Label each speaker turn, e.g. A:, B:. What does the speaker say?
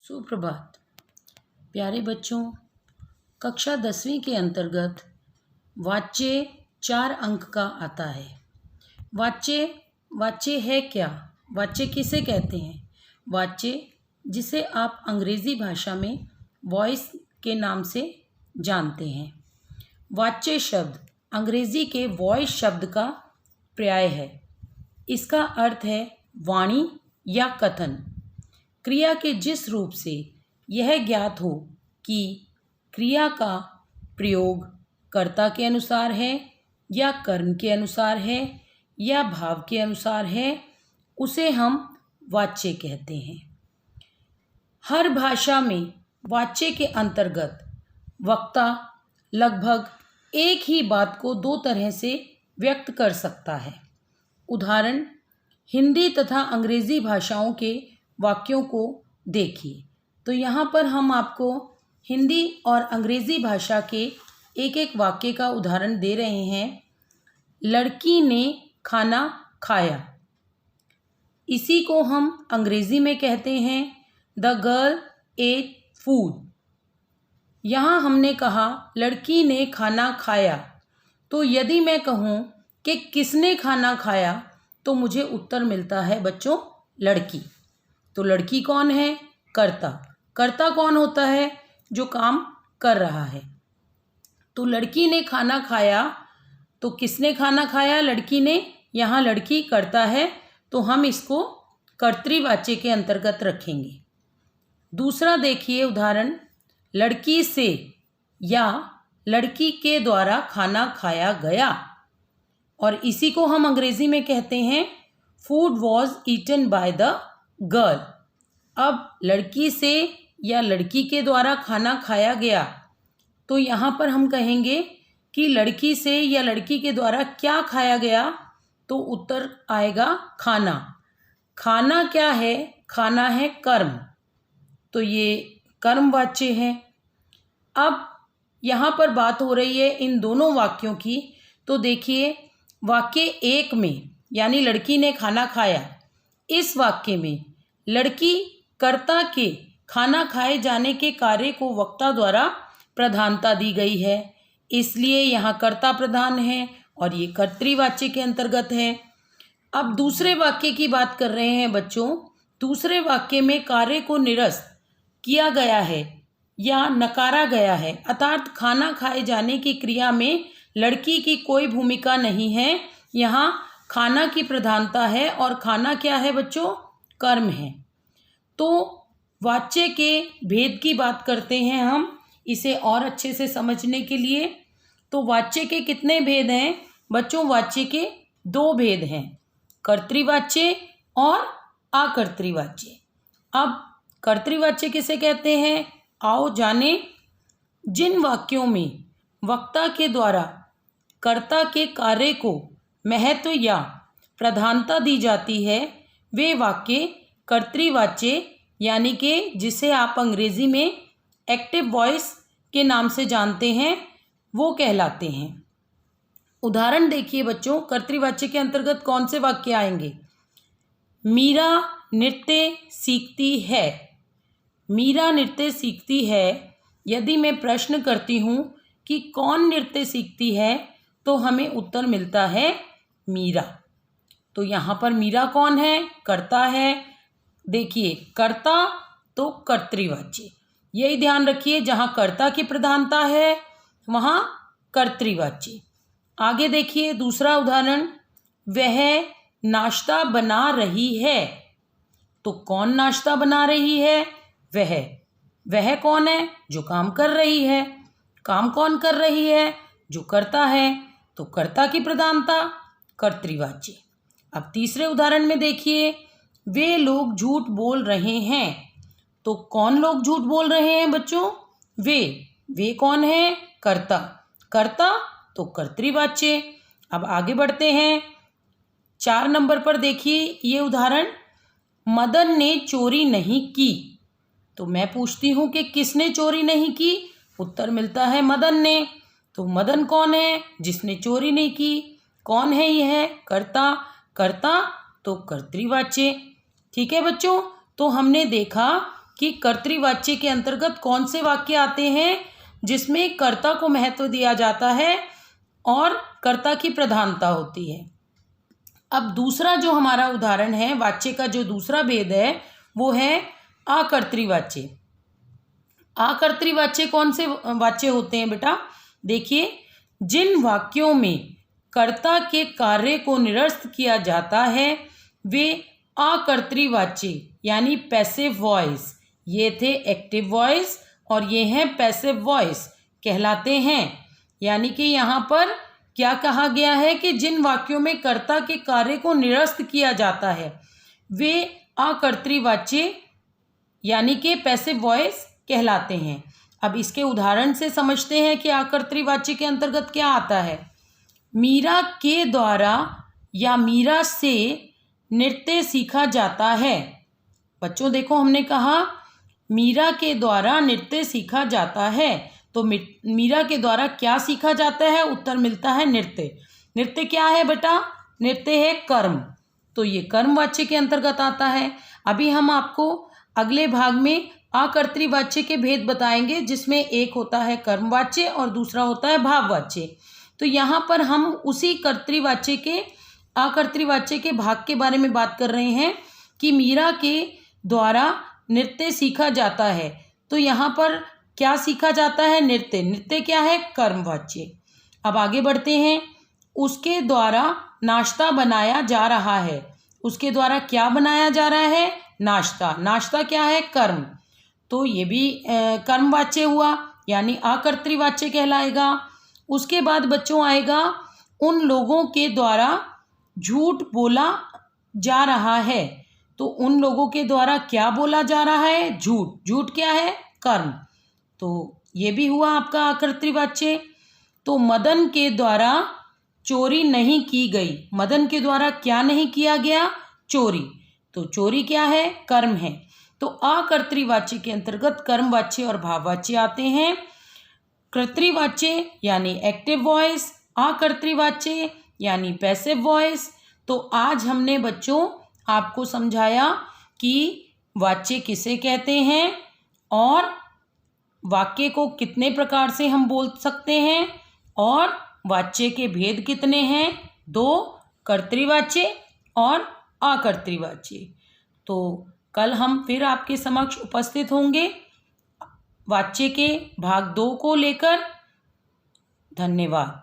A: सुप्रभात प्यारे बच्चों। कक्षा 10वीं के अंतर्गत वाच्य 4 अंक का आता है। वाच्य है क्या? वाच्य किसे कहते हैं? वाच्य जिसे आप अंग्रेज़ी भाषा में वॉइस के नाम से जानते हैं। वाच्य शब्द अंग्रेज़ी के वॉइस शब्द का पर्याय है। इसका अर्थ है वाणी या कथन। क्रिया के जिस रूप से यह ज्ञात हो कि क्रिया का प्रयोग कर्ता के अनुसार है या कर्म के अनुसार है या भाव के अनुसार है, उसे हम वाच्य कहते हैं। हर भाषा में वाच्य के अंतर्गत वक्ता लगभग एक ही बात को 2 तरह से व्यक्त कर सकता है। उदाहरण, हिंदी तथा अंग्रेज़ी भाषाओं के वाक्यों को देखिए। तो यहाँ पर हम आपको हिंदी और अंग्रेज़ी भाषा के एक एक वाक्य का उदाहरण दे रहे हैं। लड़की ने खाना खाया, इसी को हम अंग्रेज़ी में कहते हैं द गर्ल एट फूड। यहाँ हमने कहा लड़की ने खाना खाया, तो यदि मैं कहूँ कि किसने खाना खाया तो मुझे उत्तर मिलता है बच्चों लड़की। तो लड़की कौन है? कर्ता। कर्ता कौन होता है? जो काम कर रहा है। तो लड़की ने खाना खाया, तो किसने खाना खाया? लड़की ने। यहाँ लड़की कर्ता है, तो हम इसको कर्तृवाच्य के अंतर्गत रखेंगे। दूसरा देखिए उदाहरण, लड़की से या लड़की के द्वारा खाना खाया गया, और इसी को हम अंग्रेज़ी में कहते हैं food was eaten by the girl. अब लड़की से या लड़की के द्वारा खाना खाया गया, तो यहाँ पर हम कहेंगे कि लड़की से या लड़की के द्वारा क्या खाया गया, तो उत्तर आएगा खाना। खाना क्या है? खाना है कर्म, तो ये कर्मवाच्य है। अब यहाँ पर बात हो रही है इन दोनों वाक्यों की। तो देखिए वाक्य 1 में यानी लड़की ने खाना खाया, इस वाक्य में लड़की कर्ता के खाना खाए जाने के कार्य को वक्ता द्वारा प्रधानता दी गई है, इसलिए यहाँ कर्ता प्रधान है और ये कर्तृवाच्य के अंतर्गत है। अब दूसरे वाक्य की बात कर रहे हैं बच्चों। दूसरे वाक्य में कार्य को निरस्त किया गया है या नकारा गया है, अर्थात खाना खाए जाने की क्रिया में लड़की की कोई भूमिका नहीं है। यहाँ खाना की प्रधानता है, और खाना क्या है बच्चों? कर्म है। तो वाच्य के भेद की बात करते हैं हम, इसे और अच्छे से समझने के लिए। तो वाच्य के कितने भेद हैं बच्चों? वाच्य के 2 भेद हैं, कर्तृवाच्य और अकर्तृवाच्य। अब कर्तृवाच्य किसे कहते हैं? आओ जाने। जिन वाक्यों में वक्ता के द्वारा कर्ता के कार्य को महत्व या प्रधानता दी जाती है, वे वाक्य कर्तृवाच्य यानी कि जिसे आप अंग्रेज़ी में एक्टिव वॉइस के नाम से जानते हैं, वो कहलाते हैं। उदाहरण देखिए बच्चों, कर्तृवाच्य के अंतर्गत कौन से वाक्य आएंगे? मीरा नृत्य सीखती है। मीरा नृत्य सीखती है। यदि मैं प्रश्न करती हूँ कि कौन नृत्य सीखती है, तो हमें उत्तर मिलता है मीरा। तो यहाँ पर मीरा कौन है? कर्ता है। देखिए कर्ता तो कर्तृवाच्य, यही ध्यान रखिए, जहाँ कर्ता की प्रधानता है वहाँ कर्तृवाच्य। आगे देखिए दूसरा उदाहरण, वह नाश्ता बना रही है। तो कौन नाश्ता बना रही है? वह कौन है? जो काम कर रही है। काम कौन कर रही है? जो करता है। तो कर्ता की प्रधानता कर्तृवाच्य। अब तीसरे उदाहरण में देखिए, वे लोग झूठ बोल रहे हैं। तो कौन लोग झूठ बोल रहे हैं बच्चों? वे कौन है? कर्ता। कर्ता तो कर्तृवाच्य। अब आगे बढ़ते हैं। 4 नंबर पर देखिए ये उदाहरण, मदन ने चोरी नहीं की। तो मैं पूछती हूँ कि किसने चोरी नहीं की? उत्तर मिलता है मदन ने। तो मदन कौन है? जिसने चोरी नहीं की। कौन है यह? कर्ता। कर्ता तो कर्तृवाच्य। ठीक है बच्चों, तो हमने देखा कि कर्तृवाच्य के अंतर्गत कौन से वाक्य आते हैं जिसमें कर्ता को महत्व दिया जाता है और कर्ता की प्रधानता होती है। अब दूसरा जो हमारा उदाहरण है, वाच्य का जो दूसरा भेद है वो है आकर्तृवाच्य। आकर्तृवाच्य कौन से वाच्य होते हैं बेटा? देखिए, जिन वाक्यों में कर्ता के कार्य को निरस्त किया जाता है वे आकर्तृवाच्य यानी पैसिव वॉइस, ये थे एक्टिव वॉइस और ये हैं पैसिव वॉइस कहलाते हैं। यानी कि यहाँ पर क्या कहा गया है कि जिन वाक्यों में कर्ता के कार्य को निरस्त किया जाता है वे आकर्तृवाच्य यानी कि पैसिव वॉइस कहलाते हैं। अब इसके उदाहरण से समझते हैं कि आकर्तृवाच्य के अंतर्गत क्या आता है। मीरा के द्वारा या मीरा से नृत्य सीखा जाता है। बच्चों देखो, हमने कहा मीरा के द्वारा नृत्य सीखा जाता है, तो मीरा के द्वारा क्या सीखा जाता है? उत्तर मिलता है नृत्य। नृत्य क्या है बेटा? नृत्य है कर्म, तो ये कर्मवाच्य के अंतर्गत आता है। अभी हम आपको अगले भाग में आकर्तृवाच्य के भेद बताएंगे, जिसमें एक होता है कर्मवाच्य और दूसरा होता है भाववाच्य। तो यहाँ पर हम उसी कर्तृवाच्य के आकर्तृवाच्य के भाग के बारे में बात कर रहे हैं कि मीरा के द्वारा नृत्य सीखा जाता है। तो यहाँ पर क्या सीखा जाता है? नृत्य। नृत्य क्या है? कर्मवाच्य। अब आगे बढ़ते हैं। उसके द्वारा नाश्ता बनाया जा रहा है। उसके द्वारा क्या बनाया जा रहा है? नाश्ता। नाश्ता क्या है? कर्म, तो ये भी कर्मवाच्य हुआ यानी आकर्तृवाच्य कहलाएगा। उसके बाद बच्चों आएगा उन लोगों के द्वारा झूठ बोला जा रहा है। तो उन लोगों के द्वारा क्या बोला जा रहा है? झूठ। झूठ क्या है? कर्म, तो ये भी हुआ आपका आकर्तृवाच्य। तो मदन के द्वारा चोरी नहीं की गई। मदन के द्वारा क्या नहीं किया गया? चोरी, तो चोरी क्या है? कर्म है। तो आकर्तृवाच्य के अंतर्गत कर्मवाच्य और भाववाच्य आते हैं। कर्तृवाच्य यानी एक्टिव वॉइस, आकर्तृवाच्य यानी पैसिव वॉइस। तो आज हमने बच्चों आपको समझाया कि वाच्य किसे कहते हैं और वाक्य को कितने प्रकार से हम बोल सकते हैं और वाच्य के भेद कितने हैं? 2, कर्तृवाच्य और आकर्तृवाच्य। तो कल हम फिर आपके समक्ष उपस्थित होंगे वाच्य के भाग 2 को लेकर। धन्यवाद।